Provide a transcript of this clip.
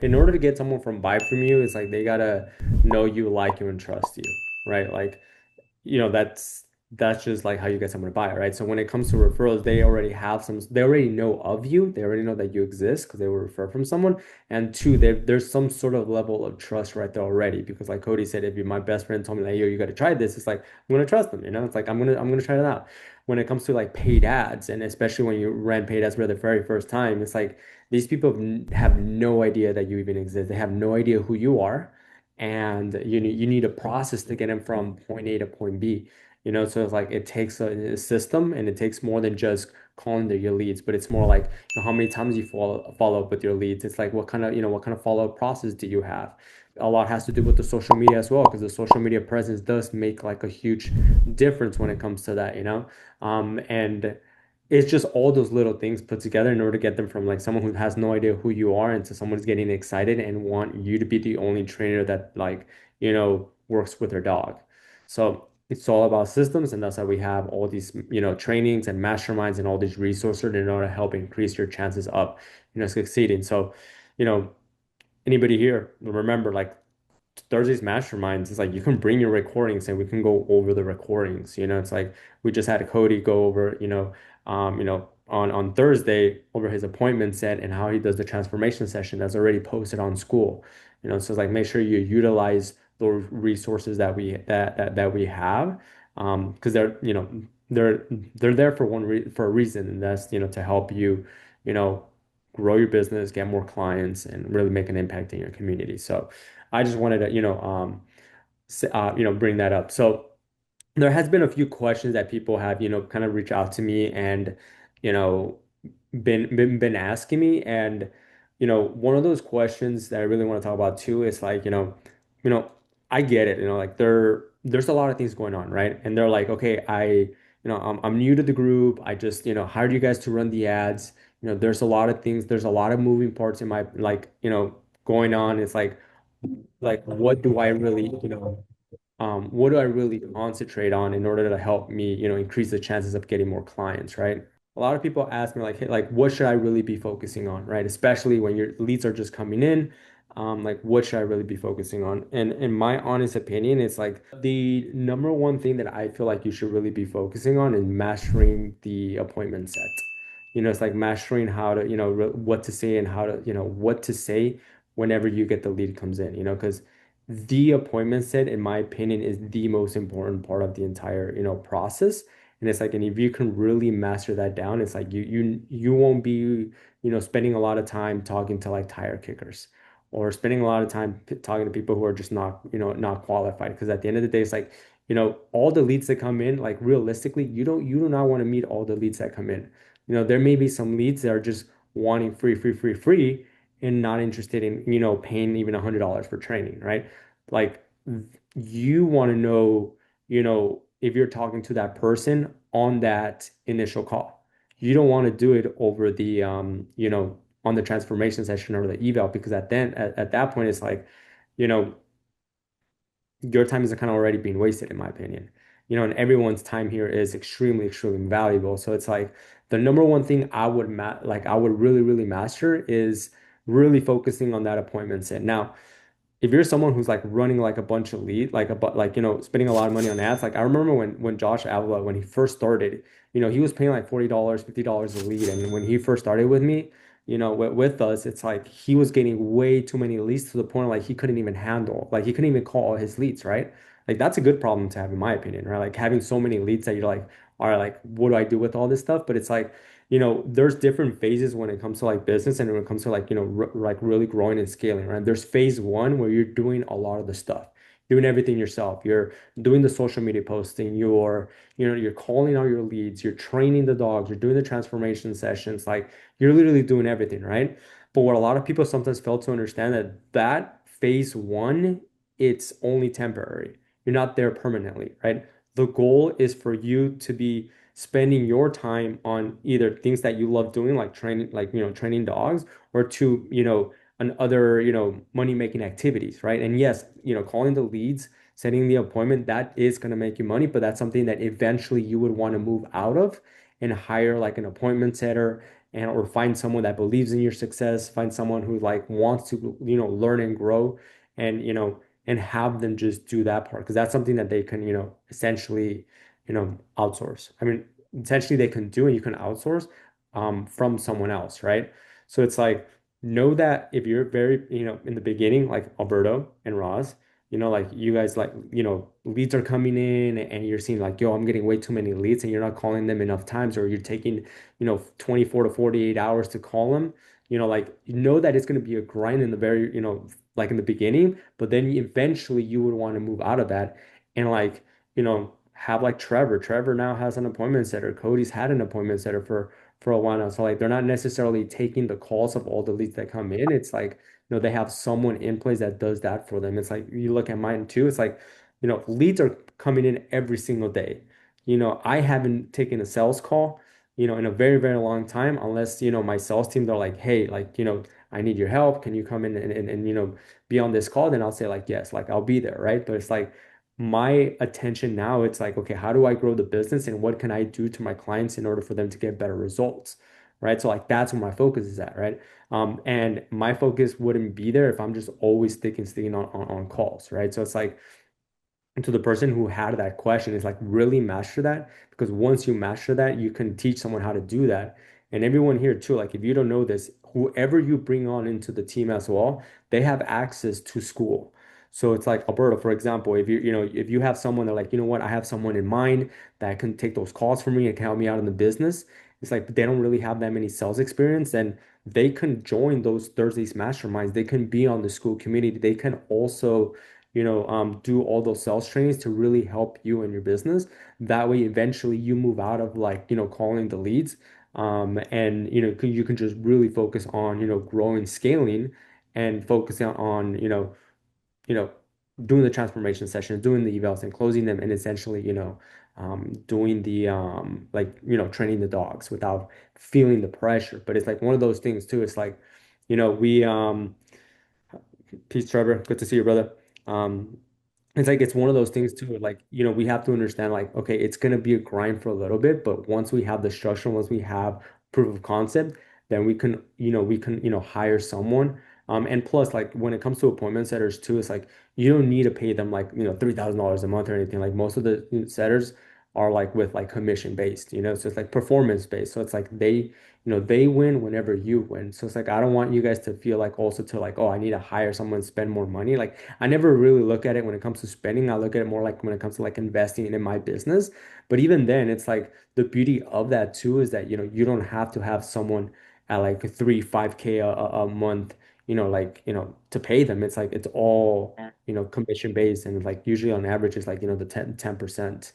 in order to get someone from buy from you, it's like they gotta know you, like you, and trust you, right? Like, that's just like how you get someone to buy it, right? So when it comes to referrals, they already know of you, they already know that you exist because they were referred from someone. And two, there's some sort of level of trust right there already. Because like Cody said, if you my best friend told me like, yo, you got to try this, it's like I'm gonna trust them, It's like I'm gonna try it out. When it comes to like paid ads, and especially when you run paid ads for the very first time, it's like these people have no idea that you even exist. They have no idea who you are, and you need a process to get them from point A to point B. So it's like it takes a system, and it takes more than just calling your leads, but it's more like, how many times you follow up with your leads. It's like what kind of follow-up process do you have? A lot has to do with the social media as well, because the social media presence does make like a huge difference when it comes to that. And it's just all those little things put together in order to get them from like someone who has no idea who you are into someone who's getting excited and want you to be the only trainer that like, works with their dog. So it's all about systems, and that's why we have all these, trainings and masterminds and all these resources in order to help increase your chances of, succeeding. So, you know, anybody here, remember, like, Thursday's masterminds is like you can bring your recordings and we can go over the recordings. It's like we just had Cody go over, on Thursday over his appointment set and how he does the transformation session that's already posted on school. So it's like make sure you utilize those resources that we have, because they're they're there for for a reason, and that's to help you, you know grow your business, get more clients, and really make an impact in your community. So I just wanted to, bring that up. So there has been a few questions that people have, kind of reach out to me and, you know, been asking me. And, one of those questions that I really want to talk about too is like, you know, I get it, like there's a lot of things going on, right? And they're like, okay, I'm new to the group. I just, hired you guys to run the ads. There's a lot of things, there's a lot of moving parts in my like, going on. It's like what do I really concentrate on in order to help me, increase the chances of getting more clients, right? A lot of people ask me like, hey, like what should I really be focusing on, right? Especially when your leads are just coming in. Like what should I really be focusing on? And in my honest opinion, it's like the number one thing that I feel like you should really be focusing on is mastering the appointment set. It's like mastering how to, what to say and how to, what to say whenever you get the lead comes in, because the appointment set, in my opinion, is the most important part of the entire, process. And it's like, and if you can really master that down, it's like you won't be, spending a lot of time talking to like tire kickers, or spending a lot of time talking to people who are just not, not qualified. Because at the end of the day, it's like, all the leads that come in, like realistically, you do not want to meet all the leads that come in. There may be some leads that are just wanting free, free, free, free, and not interested in, paying even $100 for training, right? Like you want to know, if you're talking to that person on that initial call. You don't want to do it over the, on the transformation session or the eval, because at that point, it's like, you know, your time is kind of already being wasted, in my opinion. And everyone's time here is extremely, extremely valuable. So it's like the number one thing I would really, really master is really focusing on that appointment set. Now, if you're someone who's like running like a bunch of lead, like spending a lot of money on ads. Like I remember when Josh Avila, when he first started, he was paying like $40, $50 a lead. And when he first started with me, with us, it's like he was getting way too many leads to the point like he couldn't even handle, like he couldn't even call all his leads, right? Like that's a good problem to have, in my opinion, right? Like having so many leads that you're like, all right, like what do I do with all this stuff? But it's like, there's different phases when it comes to like business, and when it comes to like, like really growing and scaling, right? There's phase one where you're doing a lot of the stuff, doing everything yourself. You're doing the social media posting, you're calling out your leads, you're training the dogs, you're doing the transformation sessions, like you're literally doing everything, right? But what a lot of people sometimes fail to understand, that phase one, it's only temporary. You're not there permanently, right? The goal is for you to be spending your time on either things that you love doing, like training, like, training dogs, or to, on other, money making activities, right? And yes, calling the leads, setting the appointment, that is going to make you money, but that's something that eventually you would want to move out of and hire like an appointment setter and or find someone that believes in your success, find someone who like wants to, learn and grow and, and have them just do that part because that's something that they can, essentially, outsource. I mean, essentially they can do and you can outsource from someone else, right? So it's like know that if you're very, in the beginning, like Alberto and Roz, like you guys like, leads are coming in and you're seeing like, yo, I'm getting way too many leads and you're not calling them enough times or you're taking, 24 to 48 hours to call them, like you know that it's going to be a grind in the very, like in the beginning, but then eventually you would want to move out of that and like, have like Trevor. Trevor now has an appointment setter. Cody's had an appointment setter for a while now. So like they're not necessarily taking the calls of all the leads that come in. It's like, they have someone in place that does that for them. It's like you look at mine too. It's like, leads are coming in every single day. I haven't taken a sales call, in a very, very long time, unless, my sales team, they're like, hey, like, I need your help. Can you come in and be on this call? Then I'll say like, yes, like I'll be there. Right. But it's like my attention now, it's like, okay, how do I grow the business and what can I do to my clients in order for them to get better results? Right. So like that's where my focus is at. Right. And my focus wouldn't be there if I'm just always sticking on calls. Right. So it's like, and to the person who had that question is like really master that because once you master that, you can teach someone how to do that. And everyone here too, like if you don't know this, whoever you bring on into the team as well, they have access to school. So it's like Alberta, for example, if if you have someone that like, what, I have someone in mind that can take those calls for me and can help me out in the business. It's like they don't really have that many sales experience, then they can join those Thursdays masterminds. They can be on the school community. They can also do all those sales trainings to really help you in your business. That way, eventually you move out of like, calling the leads. And, you can just really focus on, growing, scaling and focusing on, you know, doing the transformation sessions, doing the evals and closing them and essentially, doing the, like, training the dogs without feeling the pressure. But it's like one of those things too. It's like, we, peace, Trevor. Good to see you, brother. Um, it's like it's one of those things too. Like, we have to understand, like, okay, it's gonna be a grind for a little bit, but once we have the structure, once we have proof of concept, then we can hire someone. And plus, like when it comes to appointment setters too, it's like you don't need to pay them like, $3,000 a month or anything. Like most of the setters are like with like commission based, so it's like performance based. So it's like they win whenever you win. So it's like I don't want you guys to feel like also to like, oh, I need to hire someone, spend more money. Like I never really look at it when it comes to spending. I look at it more like when it comes to like investing in my business. But even then, it's like the beauty of that too is that you don't have to have someone at like 3, 5K a month, like to pay them. It's like it's all commission based and like usually on average it's like the 10%.